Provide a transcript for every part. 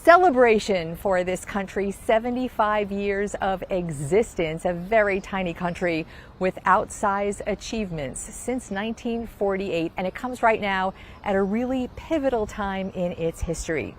celebration for this country, 75 years of existence, a very tiny country with outsized achievements since 1948, and it comes right now at a really pivotal time in its history.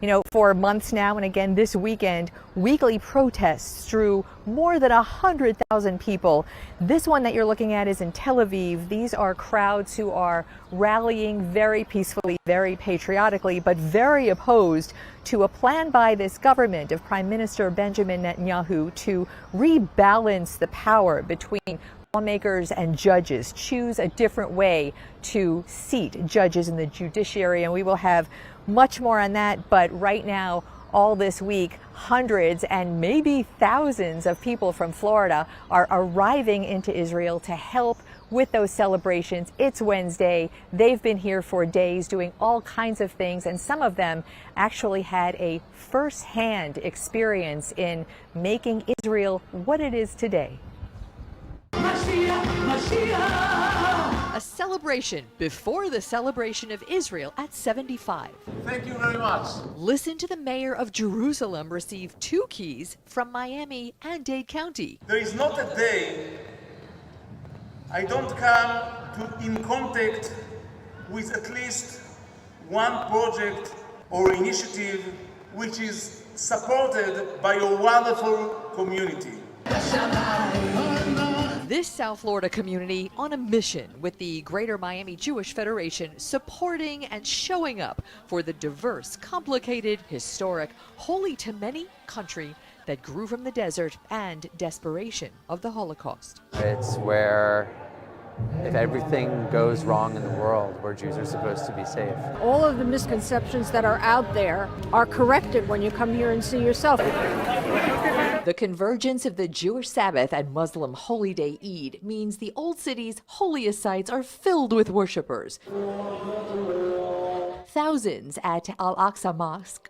You know, for months now, and again this weekend, weekly protests drew more than 100,000 people. This one that you're looking at is in Tel Aviv. These are crowds who are rallying very peacefully, very patriotically, but very opposed to a plan by this government of Prime Minister Benjamin Netanyahu to rebalance the power between lawmakers and judges, choose a different way to seat judges in the judiciary, and we will have much more on that. But right now, all this week, hundreds and maybe thousands of people from Florida are arriving into Israel to help with those celebrations. It's Wednesday. They've been here for days doing all kinds of things, and some of them actually had a first-hand experience in making Israel what it is today. A celebration before the celebration of Israel at 75. Thank you very much. Listen to the mayor of Jerusalem receive 2 keys from Miami and Dade County. There is not a day I don't come in contact with at least one project or initiative which is supported by a wonderful community. This South Florida community on a mission with the Greater Miami Jewish Federation, supporting and showing up for the diverse, complicated, historic, holy to many country that grew from the desert and desperation of the Holocaust. It's where, if everything goes wrong in the world, where Jews are supposed to be safe. All of the misconceptions that are out there are corrected when you come here and see yourself. The convergence of the Jewish Sabbath and Muslim holy day Eid means the Old City's holiest sites are filled with worshipers. Thousands at Al-Aqsa Mosque.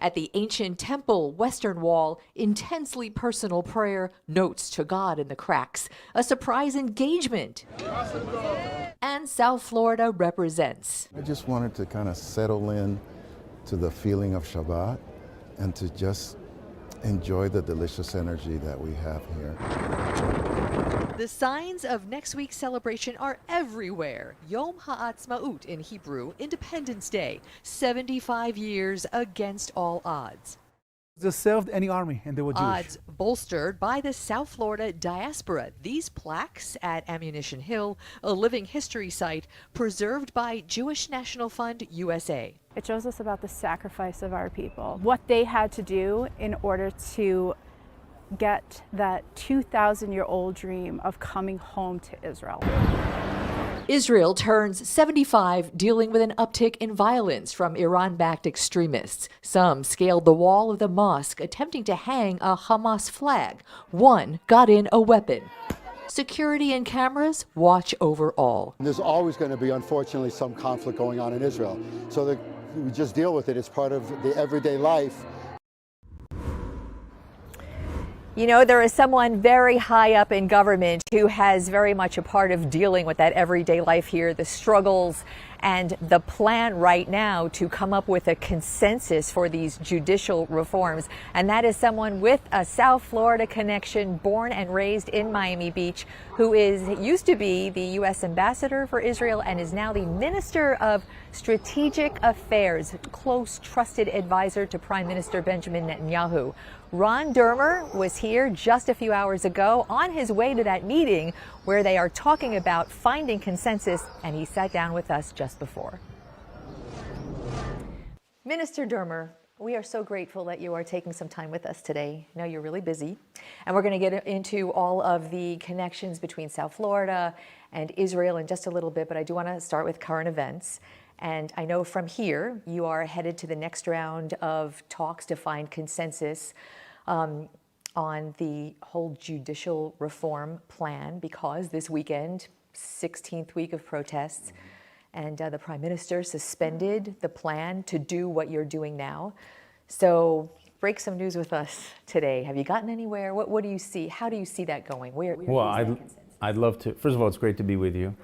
At the ancient temple Western Wall, intensely personal prayer, notes to God in the cracks, a surprise engagement. And South Florida represents. I just wanted to kind of settle in to the feeling of Shabbat and to just enjoy the delicious energy that we have here. The signs of next week's celebration are everywhere. Yom Ha'atzmaut in Hebrew, Independence Day, 75 years against all odds. They served any army and they were Jewish. Odds bolstered by the South Florida diaspora. These plaques at Ammunition Hill, a living history site preserved by Jewish National Fund USA. It shows us about the sacrifice of our people, what they had to do in order to get that 2,000-year-old dream of coming home to Israel. Israel turns 75, dealing with an uptick in violence from Iran-backed extremists. Some scaled the wall of the mosque, attempting to hang a Hamas flag. One got in a weapon. Security and cameras watch over all. There's always going to be, unfortunately, some conflict going on in Israel. So we just deal with it. It's part of the everyday life. You know, there is someone very high up in government who has very much a part of dealing with that everyday life here, the struggles and the plan right now to come up with a consensus for these judicial reforms. And that is someone with a South Florida connection, born and raised in Miami Beach, who used to be the U.S. ambassador for Israel and is now the Minister of Strategic Affairs, close trusted advisor to Prime Minister Benjamin Netanyahu. Ron Dermer was here just a few hours ago on his way to that meeting where they are talking about finding consensus, and he sat down with us just before. Minister Dermer, we are so grateful that you are taking some time with us today. I know you're really busy, and we're going to get into all of the connections between South Florida and Israel in just a little bit, but I do want to start with current events. And I know from here, you are headed to the next round of talks to find consensus on the whole judicial reform plan, because this weekend, 16th week of protests, and the Prime Minister suspended the plan to do what you're doing now. So break some news with us today. Have you gotten anywhere? What do you see? How do you see that going? Where Well, I'd love to. First of all, it's great to be with you,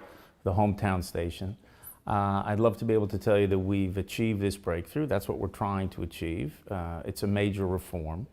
the hometown station. I'd love to be able to tell you that we've achieved this breakthrough. That's what we're trying to achieve. It's a major reform,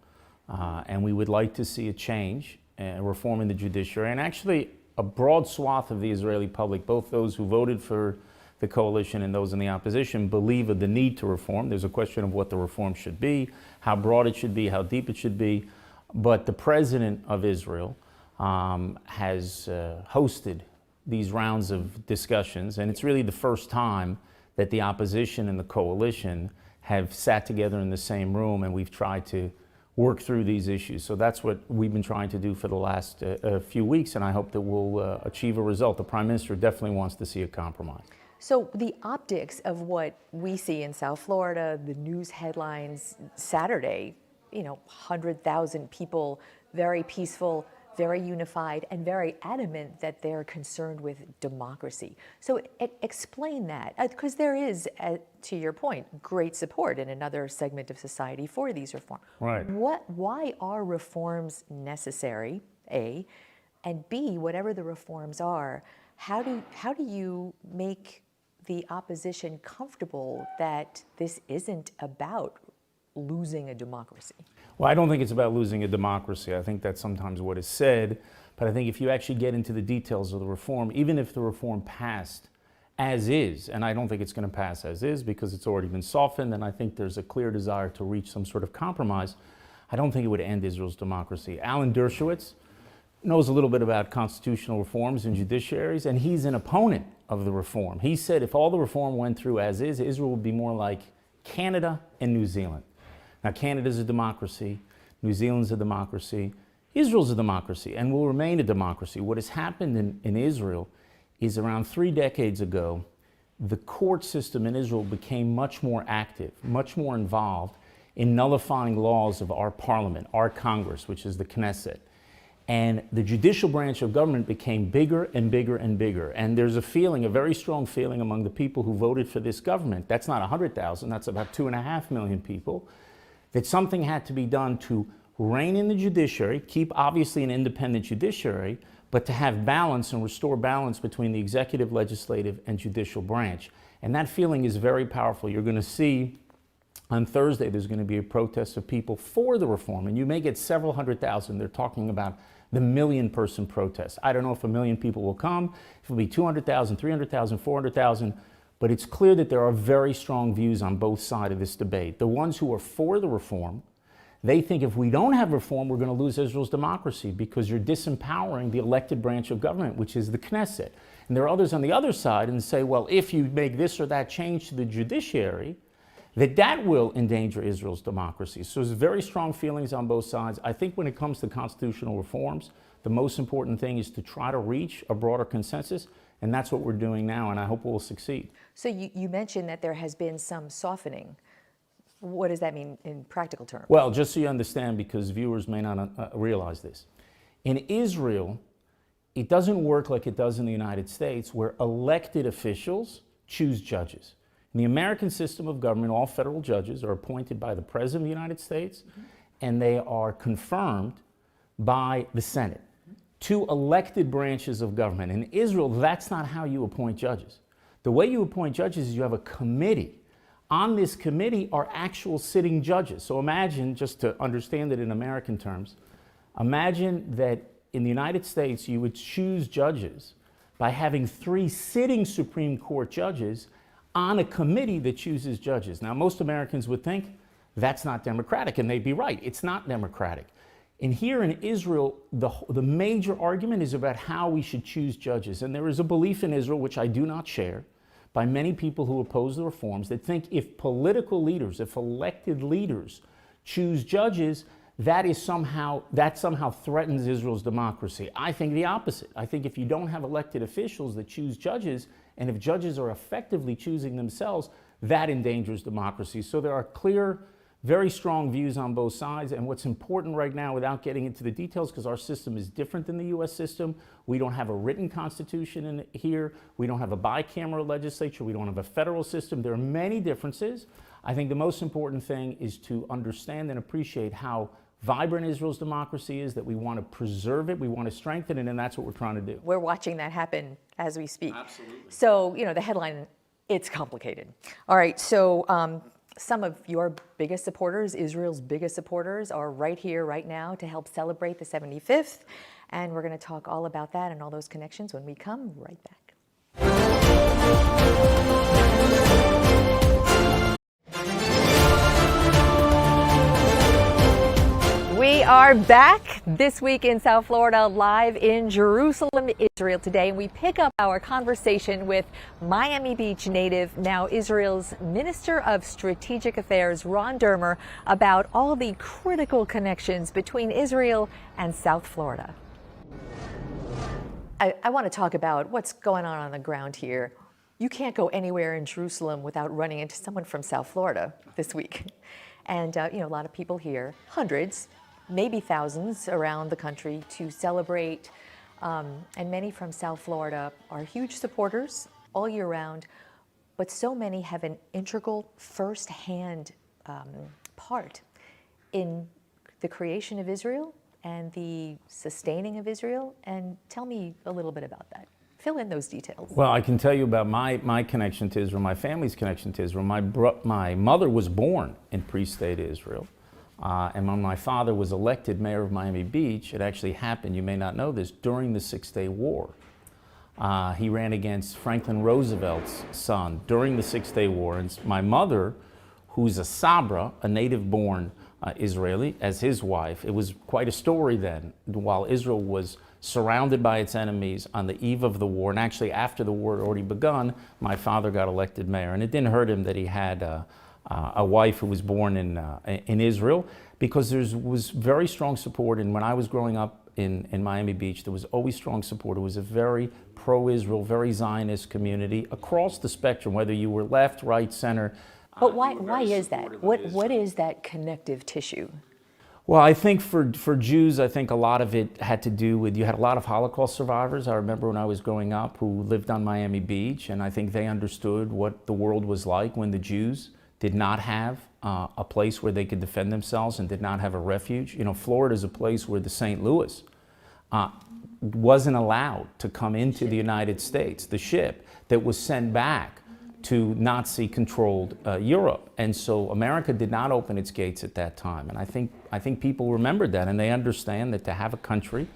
and we would like to see a change, a reform in the judiciary, and actually a broad swath of the Israeli public, both those who voted for the coalition and those in the opposition, believe of the need to reform. There's a question of what the reform should be, how broad it should be, how deep it should be. But the president of Israel has hosted these rounds of discussions, and it's really the first time that the opposition and the coalition have sat together in the same room, and we've tried to work through these issues. So that's what we've been trying to do for the last few weeks, and I hope that we'll achieve a result. The Prime Minister definitely wants to see a compromise. So the optics of what we see in South Florida, the news headlines Saturday, 100,000 people, very peaceful, very unified, and very adamant that they're concerned with democracy. So explain that, because there is, to your point, great support in another segment of society for these reforms. Right. Why are reforms necessary, A, and B, whatever the reforms are, how do you make the opposition comfortable that this isn't about losing a democracy? Well, I don't think it's about losing a democracy. I think that's sometimes what is said. But I think if you actually get into the details of the reform, even if the reform passed as is, and I don't think it's going to pass as is because it's already been softened, and I think there's a clear desire to reach some sort of compromise, I don't think it would end Israel's democracy. Alan Dershowitz knows a little bit about constitutional reforms and judiciaries, and he's an opponent of the reform. He said if all the reform went through as is, Israel would be more like Canada and New Zealand. Now, Canada's a democracy, New Zealand's a democracy, Israel's a democracy, and will remain a democracy. What has happened in Israel is around 3 decades ago, the court system in Israel became much more active, much more involved in nullifying laws of our parliament, our Congress, which is the Knesset. And the judicial branch of government became bigger and bigger and bigger. And there's a feeling, a very strong feeling among the people who voted for this government, that's not 100,000, that's about 2.5 million people, that something had to be done to rein in the judiciary, keep obviously an independent judiciary, but to have balance and restore balance between the executive, legislative, and judicial branch. And that feeling is very powerful. You're going to see on Thursday there's going to be a protest of people for the reform, and you may get several 100,000. They're talking about the 1 million-person protest. I don't know if 1 million people will come, if it'll be 200,000, 300,000, 400,000, but it's clear that there are very strong views on both sides of this debate. The ones who are for the reform, they think if we don't have reform, we're going to lose Israel's democracy because you're disempowering the elected branch of government, which is the Knesset. And there are others on the other side and say, well, if you make this or that change to the judiciary, that will endanger Israel's democracy. So there's very strong feelings on both sides. I think when it comes to constitutional reforms, the most important thing is to try to reach a broader consensus, and that's what we're doing now, and I hope we'll succeed. So you mentioned that there has been some softening. What does that mean in practical terms? Well, just so you understand, because viewers may not realize this. In Israel, it doesn't work like it does in the United States, where elected officials choose judges. In the American system of government, all federal judges are appointed by the President of the United States, and they are confirmed by the Senate. 2 elected branches of government. In Israel, that's not how you appoint judges. The way you appoint judges is you have a committee. On this committee are actual sitting judges. So imagine, just to understand it in American terms, imagine that in the United States you would choose judges by having 3 sitting Supreme Court judges on a committee that chooses judges. Now, most Americans would think that's not democratic, and they'd be right. It's not democratic. And here in Israel, the major argument is about how we should choose judges. And there is a belief in Israel, which I do not share, by many people who oppose the reforms, that think if political leaders, if elected leaders choose judges, that somehow threatens Israel's democracy. I think the opposite. I think if you don't have elected officials that choose judges, and if judges are effectively choosing themselves, that endangers democracy. So there are clear, very strong views on both sides. And what's important right now, without getting into the details, because our system is different than the US system, we don't have a written constitution in here, we don't have a bicameral legislature, we don't have a federal system. There are many differences. I think the most important thing is to understand and appreciate how vibrant Israel's democracy is, that we want to preserve it, we want to strengthen it, and that's what we're trying to do. We're watching that happen as we speak. Absolutely. So, the headline It's complicated. All right, so some of your biggest supporters, Israel's biggest supporters, are right here, right now to help celebrate the 75th. And we're going to talk all about that and all those connections when we come right back. We are back this week in South Florida, live in Jerusalem, Israel today. And we pick up our conversation with Miami Beach native, now Israel's Minister of Strategic Affairs, Ron Dermer, about all the critical connections between Israel and South Florida. I want to talk about what's going on the ground here. You can't go anywhere in Jerusalem without running into someone from South Florida this week. And, a lot of people here, hundreds, maybe thousands around the country to celebrate. And many from South Florida are huge supporters all year round, but so many have an integral first-hand part in the creation of Israel and the sustaining of Israel. And tell me a little bit about that. Fill in those details. Well, I can tell you about my connection to Israel, my family's connection to Israel. My mother was born in pre-state Israel. And when my father was elected mayor of Miami Beach, it actually happened, you may not know this, during the Six-Day War. He ran against Franklin Roosevelt's son during the Six-Day War. And my mother, who's a Sabra, a native-born Israeli, as his wife, it was quite a story then, while Israel was surrounded by its enemies on the eve of the war, and actually after the war had already begun, my father got elected mayor. And it didn't hurt him that he had a wife who was born in Israel, because there was very strong support. And when I was growing up in Miami Beach, there was always strong support. It was a very pro-Israel, very Zionist community across the spectrum, whether you were left, right, center. But why is that? What is that connective tissue? Well, I think for Jews, I think a lot of it had to do with, you had a lot of Holocaust survivors. I remember when I was growing up who lived on Miami Beach, and I think they understood what the world was like when the Jews did not have a place where they could defend themselves and did not have a refuge. Florida is a place where the St. Louis wasn't allowed to come into the United States, the ship that was sent back to Nazi-controlled Europe. And so America did not open its gates at that time. And I think people remembered that, and they understand that to have a country,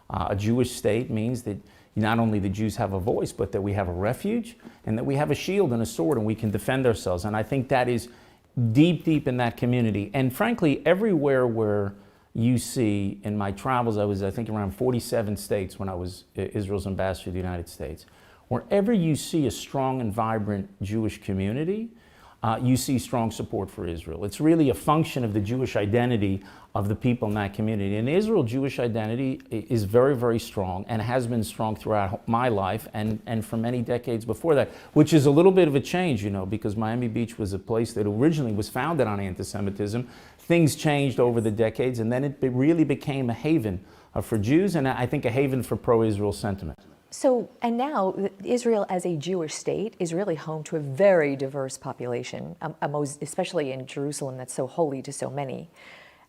a Jewish state, means that not only the Jews have a voice, but that we have a refuge and that we have a shield and a sword and we can defend ourselves. And I think that is deep, deep in that community. And frankly, everywhere where you see, in my travels, I was, I think, around 47 states when I was Israel's ambassador to the United States. Wherever you see a strong and vibrant Jewish community, you see strong support for Israel. It's really a function of the Jewish identity of the people in that community. In Israel, Jewish identity is very, very strong and has been strong throughout my life and for many decades before that, which is a little bit of a change, because Miami Beach was a place that originally was founded on anti-Semitism. Things changed over the decades, and then it really became a haven for Jews, and I think a haven for pro-Israel sentiment. So, and now Israel as a Jewish state is really home to a very diverse population, especially in Jerusalem that's so holy to so many.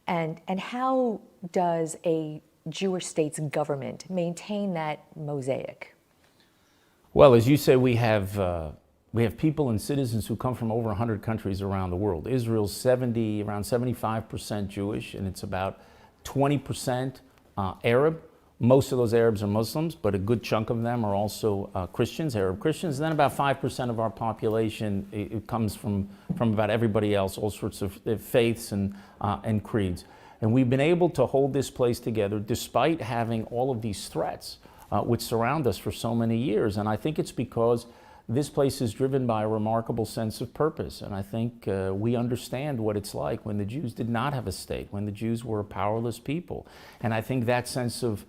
And how does a Jewish state's government maintain that mosaic? Well, as you say, we have people and citizens who come from over 100 countries around the world. Israel's around 75% Jewish, and it's about 20% Arab. Most of those Arabs are Muslims, but a good chunk of them are also Christians, Arab Christians. And then about 5% of our population, it comes from about everybody else, all sorts of faiths and creeds. And we've been able to hold this place together despite having all of these threats which surround us for so many years. And I think it's because this place is driven by a remarkable sense of purpose. And I think we understand what it's like when the Jews did not have a state, when the Jews were a powerless people. And I think that sense of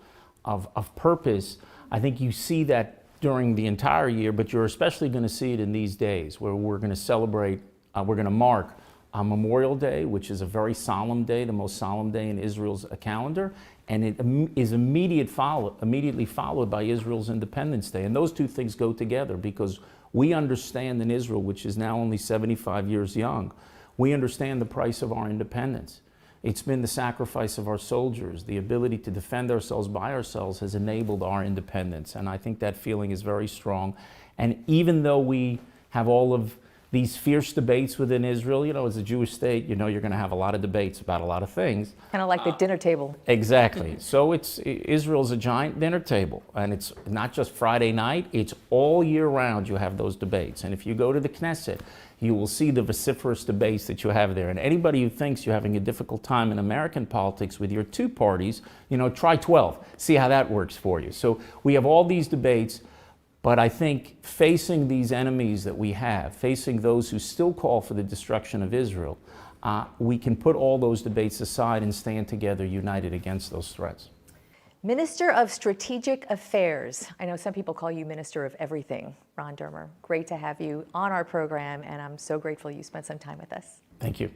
purpose, I think you see that during the entire year, but you're especially going to see it in these days where we're going to celebrate, we're going to mark Memorial Day, which is a very solemn day, the most solemn day in Israel's calendar, and it is immediately followed by Israel's Independence Day. And those two things go together because we understand in Israel, which is now only 75 years young, we understand the price of our independence. It's been the sacrifice of our soldiers. The ability to defend ourselves by ourselves has enabled our independence. And I think that feeling is very strong. And even though we have all of these fierce debates within Israel. You know, as a Jewish state, you know you're going to have a lot of debates about a lot of things. Kind of like the dinner table. Exactly. So Israel's a giant dinner table, and it's not just Friday night, it's all year round you have those debates. And if you go to the Knesset, you will see the vociferous debates that you have there. And anybody who thinks you're having a difficult time in American politics with your two parties, you know, try 12. See how that works for you. So we have all these debates. But I think facing these enemies that we have, facing those who still call for the destruction of Israel, we can put all those debates aside and stand together united against those threats. Minister of Strategic Affairs. I know some people call you Minister of Everything, Ron Dermer. Great to have you on our program, and I'm so grateful you spent some time with us. Thank you.